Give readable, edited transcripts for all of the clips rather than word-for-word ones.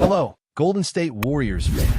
Hello, Golden State Warriors fan.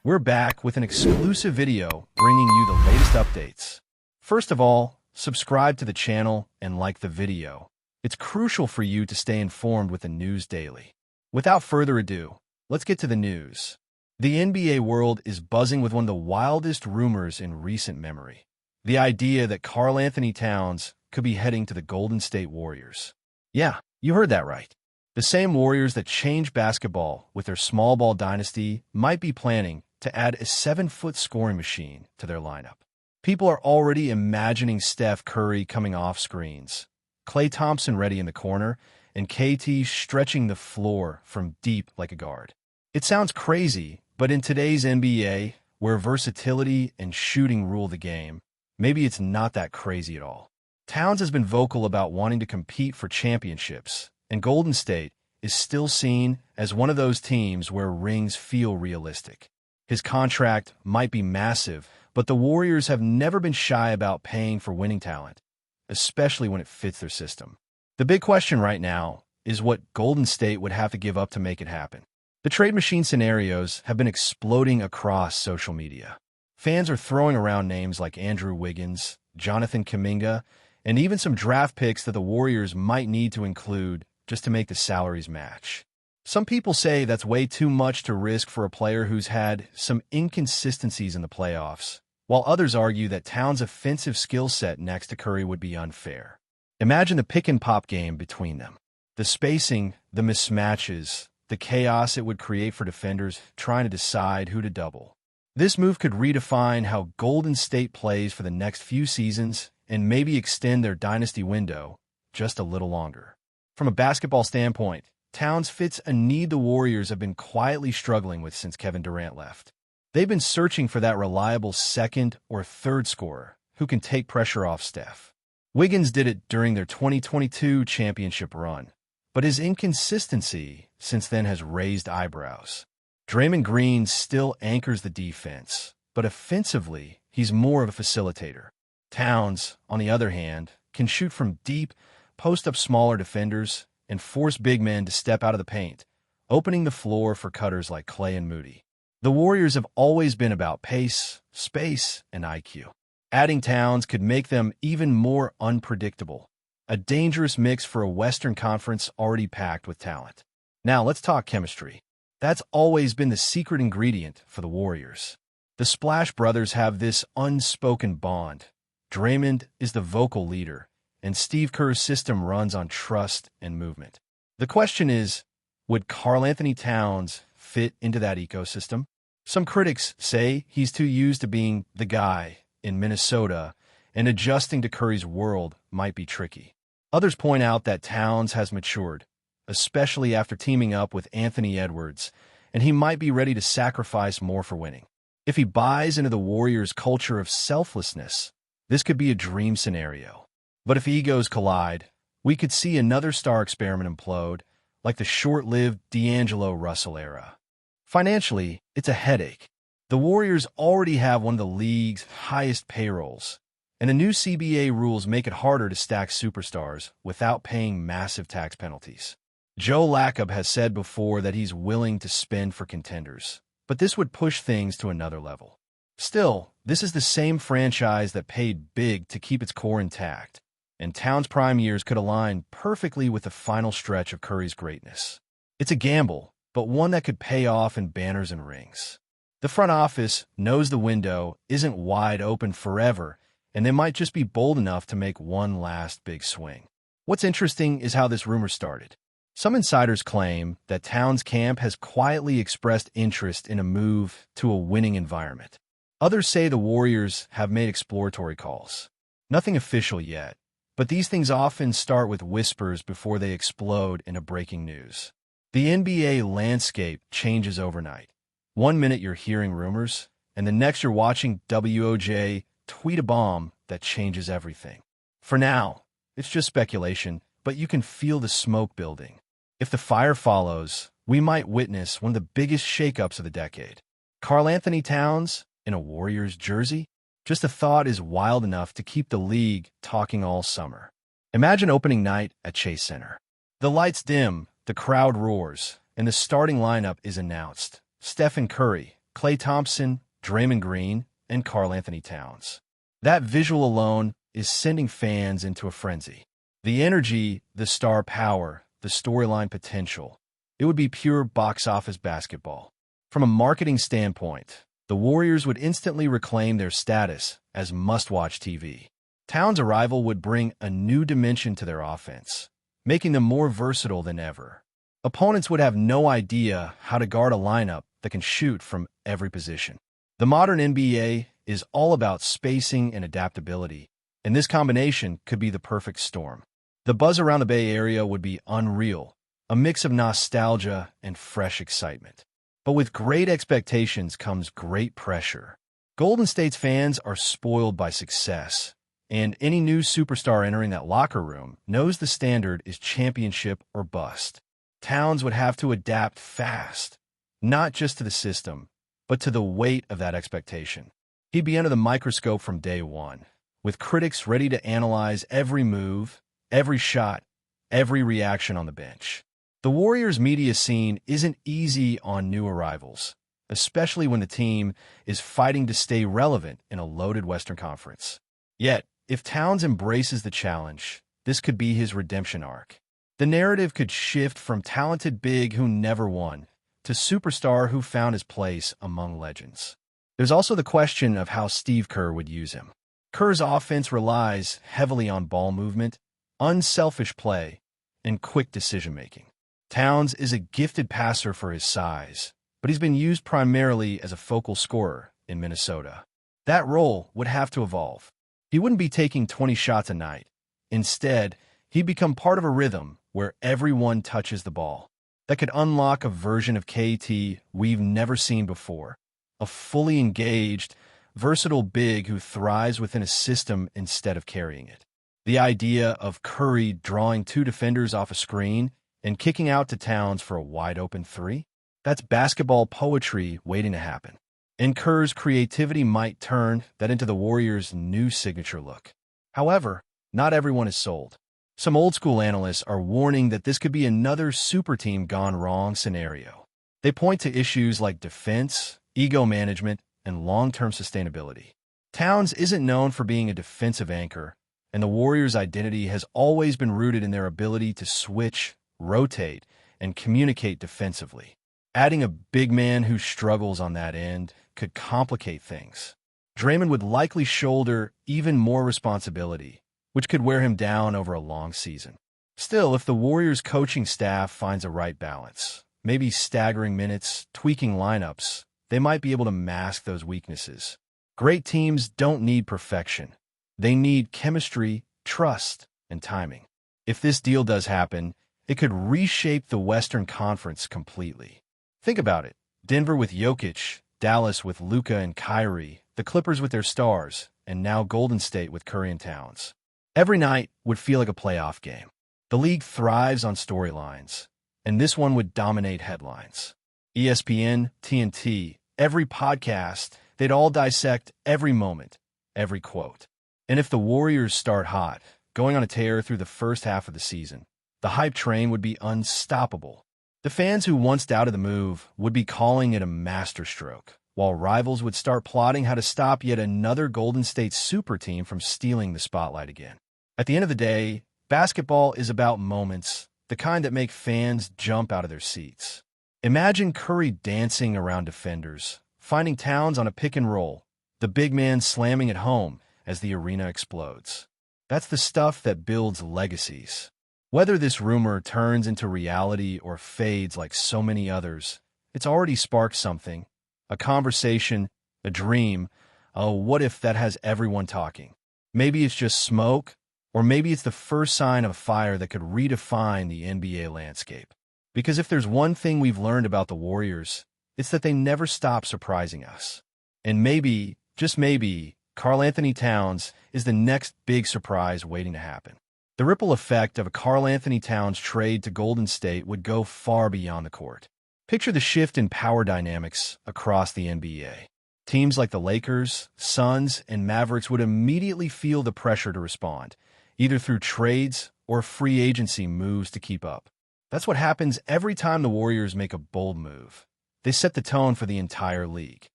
We're back with an exclusive video bringing you the latest updates. First of all, subscribe to the channel and like the video. It's crucial for you to stay informed with the news daily. Without further ado, let's get to the news. The NBA world is buzzing with one of the wildest rumors in recent memory. The idea that KARL-ANTHONY Towns could be heading to the Golden State Warriors. Yeah, you heard that right. The same Warriors that changed basketball with their small ball dynasty might be planning to add a 7-foot scoring machine to their lineup. People are already imagining Steph Curry coming off screens, Klay Thompson ready in the corner, and KT stretching the floor from deep like a guard. It sounds crazy, but in today's NBA, where versatility and shooting rule the game, maybe it's not that crazy at all. Towns has been vocal about wanting to compete for championships, and Golden State is still seen as one of those teams where rings feel realistic. His contract might be massive, but the Warriors have never been shy about paying for winning talent, especially when it fits their system. The big question right now is what Golden State would have to give up to make it happen. The trade machine scenarios have been exploding across social media. Fans are throwing around names like Andrew Wiggins, Jonathan Kuminga, and even some draft picks that the Warriors might need to include just to make the salaries match. Some people say that's way too much to risk for a player who's had some inconsistencies in the playoffs, while others argue that Towns' offensive skill set next to Curry would be unfair. Imagine the pick-and-pop game between them. The spacing, the mismatches, the chaos it would create for defenders trying to decide who to double. This move could redefine how Golden State plays for the next few seasons and maybe extend their dynasty window just a little longer. From a basketball standpoint, Towns fits a need the Warriors have been quietly struggling with since Kevin Durant left. They've been searching for that reliable second or third scorer who can take pressure off Steph. Wiggins did it during their 2022 championship run, but his inconsistency since then has raised eyebrows. Draymond Green still anchors the defense, but offensively, he's more of a facilitator. Towns, on the other hand, can shoot from deep, post up smaller defenders, and force big men to step out of the paint, opening the floor for cutters like Klay and Moody. The Warriors have always been about pace, space, and IQ. Adding Towns could make them even more unpredictable, a dangerous mix for a Western Conference already packed with talent. Now let's talk chemistry. That's always been the secret ingredient for the Warriors. The Splash Brothers have this unspoken bond. Draymond is the vocal leader, and Steve Kerr's system runs on trust and movement. The question is, would KARL-ANTHONY Towns fit into that ecosystem? Some critics say he's too used to being the guy in Minnesota, and adjusting to Curry's world might be tricky. Others point out that Towns has matured, especially after teaming up with Anthony Edwards, and he might be ready to sacrifice more for winning. If he buys into the Warriors' culture of selflessness, this could be a dream scenario. But if egos collide, we could see another star experiment implode, like the short-lived D'Angelo Russell era. Financially, it's a headache. The Warriors already have one of the league's highest payrolls, and the new CBA rules make it harder to stack superstars without paying massive tax penalties. Joe Lacob has said before that he's willing to spend for contenders, but this would push things to another level. Still, this is the same franchise that paid big to keep its core intact, and Towns' prime years could align perfectly with the final stretch of Curry's greatness. It's a gamble, but one that could pay off in banners and rings. The front office knows the window isn't wide open forever, and they might just be bold enough to make one last big swing. What's interesting is how this rumor started. Some insiders claim that Towns' camp has quietly expressed interest in a move to a winning environment. Others say the Warriors have made exploratory calls. Nothing official yet, but these things often start with whispers before they explode into breaking news. The NBA landscape changes overnight. One minute you're hearing rumors, and the next you're watching WOJ tweet a bomb that changes everything. For now, it's just speculation, but you can feel the smoke building. If the fire follows, we might witness one of the biggest shakeups of the decade. KARL-ANTHONY Towns in a Warriors jersey? Just a thought is wild enough to keep the league talking all summer. Imagine opening night at Chase Center. The lights dim, the crowd roars, and the starting lineup is announced. Stephen Curry, Klay Thompson, Draymond Green, and KARL-ANTHONY Towns. That visual alone is sending fans into a frenzy. The energy, the star power, the storyline potential. It would be pure box office basketball. From a marketing standpoint, the Warriors would instantly reclaim their status as must-watch TV. Towns' arrival would bring a new dimension to their offense, making them more versatile than ever. Opponents would have no idea how to guard a lineup that can shoot from every position. The modern NBA is all about spacing and adaptability, and this combination could be the perfect storm. The buzz around the Bay Area would be unreal, a mix of nostalgia and fresh excitement. But with great expectations comes great pressure. Golden State's fans are spoiled by success, and any new superstar entering that locker room knows the standard is championship or bust. Towns would have to adapt fast, not just to the system, but to the weight of that expectation. He'd be under the microscope from day one, with critics ready to analyze every move, every shot, every reaction on the bench. The Warriors' media scene isn't easy on new arrivals, especially when the team is fighting to stay relevant in a loaded Western Conference. Yet, if Towns embraces the challenge, this could be his redemption arc. The narrative could shift from talented big who never won to superstar who found his place among legends. There's also the question of how Steve Kerr would use him. Kerr's offense relies heavily on ball movement, unselfish play, and quick decision-making. Towns is a gifted passer for his size, but he's been used primarily as a focal scorer in Minnesota. That role would have to evolve. He wouldn't be taking 20 shots a night. Instead, he'd become part of a rhythm where everyone touches the ball. That could unlock a version of KT we've never seen before. A fully engaged, versatile big who thrives within a system instead of carrying it. The idea of Curry drawing two defenders off a screen and kicking out to Towns for a wide-open three? That's basketball poetry waiting to happen. And Kerr's creativity might turn that into the Warriors' new signature look. However, not everyone is sold. Some old-school analysts are warning that this could be another super team gone wrong scenario. They point to issues like defense, ego management, and long-term sustainability. Towns isn't known for being a defensive anchor, and the Warriors' identity has always been rooted in their ability to switch, rotate, and communicate defensively. Adding a big man who struggles on that end could complicate things. Draymond would likely shoulder even more responsibility, which could wear him down over a long season. Still, if the Warriors' coaching staff finds a right balance, maybe staggering minutes, tweaking lineups, they might be able to mask those weaknesses. Great teams don't need perfection. They need chemistry, trust, and timing. If this deal does happen, it could reshape the Western Conference completely. Think about it. Denver with Jokic, Dallas with Luka and Kyrie, the Clippers with their stars, and now Golden State with Curry and Towns. Every night would feel like a playoff game. The league thrives on storylines, and this one would dominate headlines. ESPN, TNT, every podcast, they'd all dissect every moment, every quote. And if the Warriors start hot, going on a tear through the first half of the season, the hype train would be unstoppable. The fans who once doubted the move would be calling it a masterstroke, while rivals would start plotting how to stop yet another Golden State super team from stealing the spotlight again. At the end of the day, basketball is about moments, the kind that make fans jump out of their seats. Imagine Curry dancing around defenders, finding Towns on a pick and roll, the big man slamming it home as the arena explodes. That's the stuff that builds legacies. Whether this rumor turns into reality or fades like so many others, it's already sparked something. A conversation, a dream, a what if that has everyone talking. Maybe it's just smoke, or maybe it's the first sign of a fire that could redefine the NBA landscape. Because if there's one thing we've learned about the Warriors, it's that they never stop surprising us. And maybe, just maybe, KARL-ANTHONY Towns is the next big surprise waiting to happen. The ripple effect of a KARL-ANTHONY Towns trade to Golden State would go far beyond the court. Picture the shift in power dynamics across the NBA. Teams like the Lakers, Suns, and Mavericks would immediately feel the pressure to respond, either through trades or free agency moves to keep up. That's what happens every time the Warriors make a bold move. They set the tone for the entire league.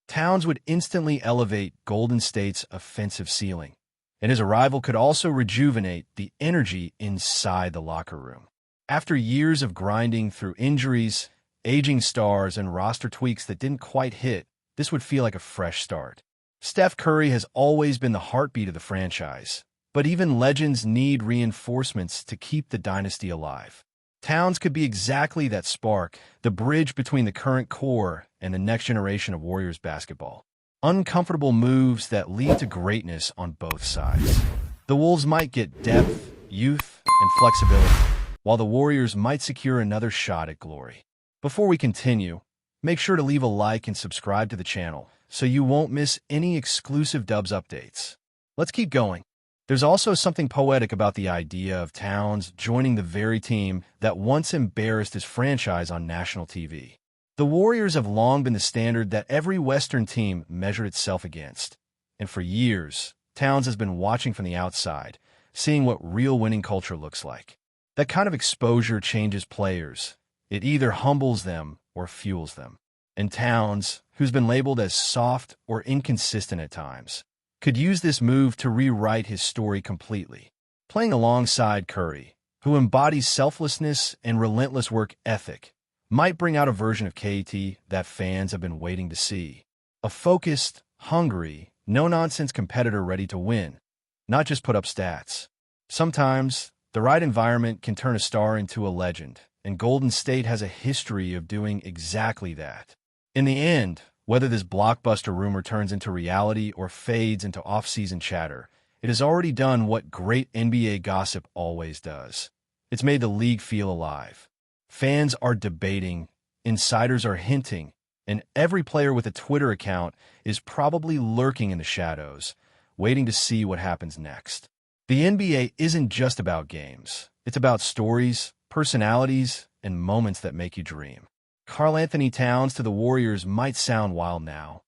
Towns would instantly elevate Golden State's offensive ceiling, and his arrival could also rejuvenate the energy inside the locker room. After years of grinding through injuries, aging stars, and roster tweaks that didn't quite hit, this would feel like a fresh start. Steph Curry has always been the heartbeat of the franchise, but even legends need reinforcements to keep the dynasty alive. Towns could be exactly that spark, the bridge between the current core and the next generation of Warriors basketball. Uncomfortable moves that lead to greatness on both sides. The Wolves might get depth, youth, and flexibility, while the Warriors might secure another shot at glory. Before we continue, make sure to leave a like and subscribe to the channel so you won't miss any exclusive Dubs updates. Let's keep going. There's also something poetic about the idea of Towns joining the very team that once embarrassed his franchise on national TV. The Warriors have long been the standard that every Western team measured itself against. And for years, Towns has been watching from the outside, seeing what real winning culture looks like. That kind of exposure changes players. It either humbles them or fuels them. And Towns, who's been labeled as soft or inconsistent at times, could use this move to rewrite his story completely. Playing alongside Curry, who embodies selflessness and relentless work ethic, might bring out a version of KT that fans have been waiting to see. A focused, hungry, no-nonsense competitor ready to win, not just put up stats. Sometimes, the right environment can turn a star into a legend, and Golden State has a history of doing exactly that. In the end, whether this blockbuster rumor turns into reality or fades into off-season chatter, it has already done what great NBA gossip always does. It's made the league feel alive. Fans are debating, insiders are hinting, and every player with a Twitter account is probably lurking in the shadows, waiting to see what happens next. The NBA isn't just about games. It's about stories, personalities, and moments that make you dream. KARL-ANTHONY Towns to the Warriors might sound wild now,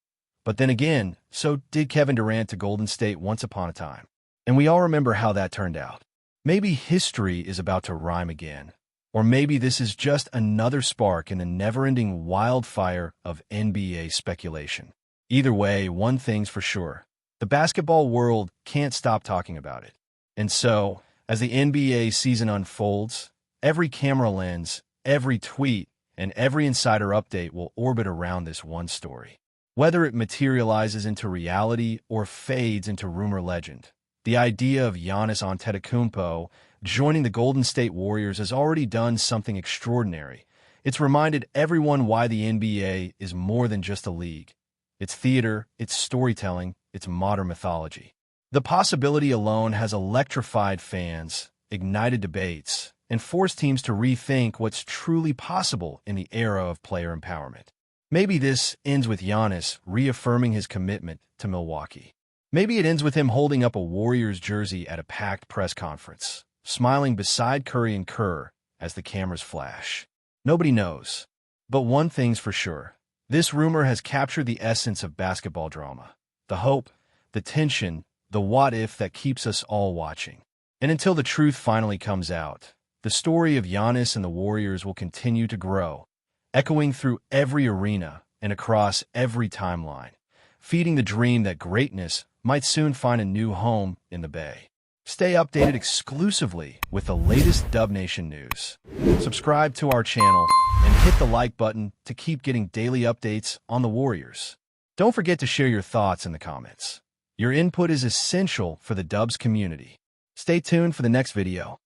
but then again, so did Kevin Durant to Golden State once upon a time. And we all remember how that turned out. Maybe history is about to rhyme again, or maybe this is just another spark in the never-ending wildfire of NBA speculation. Either way, one thing's for sure. The basketball world can't stop talking about it. And so, as the NBA season unfolds, every camera lens, every tweet, and every insider update will orbit around this one story. Whether it materializes into reality or fades into rumor legend, the idea of Giannis Antetokounmpo joining the Golden State Warriors has already done something extraordinary. It's reminded everyone why the NBA is more than just a league. It's theater, it's storytelling, it's modern mythology. The possibility alone has electrified fans, ignited debates, and force teams to rethink what's truly possible in the era of player empowerment. Maybe this ends with Giannis reaffirming his commitment to Milwaukee. Maybe it ends with him holding up a Warriors jersey at a packed press conference, smiling beside Curry and Kerr as the cameras flash. Nobody knows. But one thing's for sure. This rumor has captured the essence of basketball drama. The hope, the tension, the what-if that keeps us all watching. And until the truth finally comes out, the story of Giannis and the Warriors will continue to grow, echoing through every arena and across every timeline, feeding the dream that greatness might soon find a new home in the Bay. Stay updated exclusively with the latest Dub Nation news. Subscribe to our channel and hit the like button to keep getting daily updates on the Warriors. Don't forget to share your thoughts in the comments. Your input is essential for the Dubs community. Stay tuned for the next video.